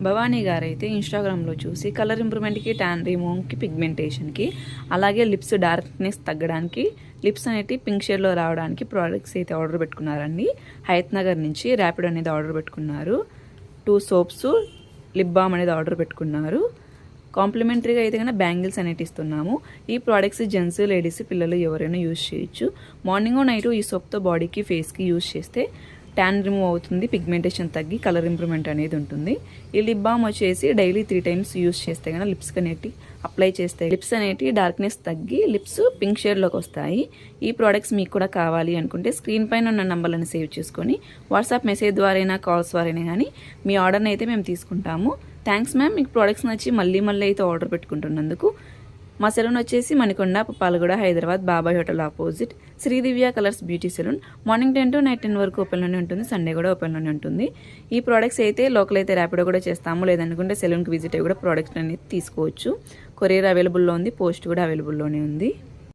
భవానీ గారు అయితే ఇన్స్టాగ్రామ్లో చూసి కలర్ ఇంప్రూవ్మెంట్కి, ట్యాన్ రిమూవ్కి, పిగ్మెంటేషన్కి, అలాగే లిప్స్ డార్క్నెస్ తగ్గడానికి, లిప్స్ అనేవి పింక్ షేడ్లో రావడానికి ప్రోడక్ట్స్ అయితే ఆర్డర్ పెట్టుకున్నారండి. హయత్ నగర్ నుంచి ర్యాపిడ్ అనేది ఆర్డర్ పెట్టుకున్నారు. 2 సోప్స్, లిప్ బామ్ అనేది ఆర్డర్ పెట్టుకున్నారు. కాంప్లిమెంటరీగా అయితే కన్నా బ్యాంగిల్స్ అనేవి ఇస్తున్నాము. ఈ ప్రోడక్ట్స్ జెంట్స్, లేడీస్, పిల్లలు ఎవరైనా యూజ్ చేయొచ్చు. మార్నింగ్ నైట్ ఈ సోప్తో బాడీకి, ఫేస్కి యూజ్ చేస్తే ట్యాన్ రిమూవ్ అవుతుంది, పిగ్మెంటేషన్ తగ్గి కలర్ ఇంప్రూవ్మెంట్ అనేది ఉంటుంది. ఈ లిప్ బామ్ వచ్చేసి డైలీ 3 టైమ్స్ యూజ్ చేస్తే కన్నా లిప్స్ అనేటి అప్లై చేస్తే లిప్స్ అనేటి డార్క్నెస్ తగ్గి లిప్స్ పింక్ షేడ్లోకి వస్తాయి. ఈ ప్రోడక్ట్స్ మీకు కూడా కావాలి అనుకుంటే స్క్రీన్ పైన ఉన్న నంబర్లను సేవ్ చేసుకొని వాట్సాప్ మెసేజ్ ద్వారా కాల్స్ ద్వారా కానీ మీ ఆర్డర్ని అయితే మేము తీసుకుంటాము. థ్యాంక్స్ మ్యామ్, మీకు ప్రోడక్ట్స్ నచ్చి మళ్ళీ అయితే ఆర్డర్ పెట్టుకుంటున్నందుకు. మా సెలూన్ వచ్చేసి Manikonda, Puppalaguda, Hyderabad, Babai hotel opposite Sridivya colours beauty salon. Morning 10 to night 10 వరకు ఓపెన్లోనే ఉంటుంది. సండే కూడా ఓపెన్లోనే ఉంటుంది. ఈ ప్రోడక్ట్స్ అయితే లోకల్ అయితే ర్యాపిడో కూడా చేస్తాము, లేదనుకుంటే సెలూన్కి విజిట్ అయ్యి కూడా ప్రోడక్ట్స్ అనేది తీసుకోవచ్చు. కొరియర్ అవైలబుల్లో ఉంది, పోస్ట్ కూడా అవైలబుల్లోనే ఉంది.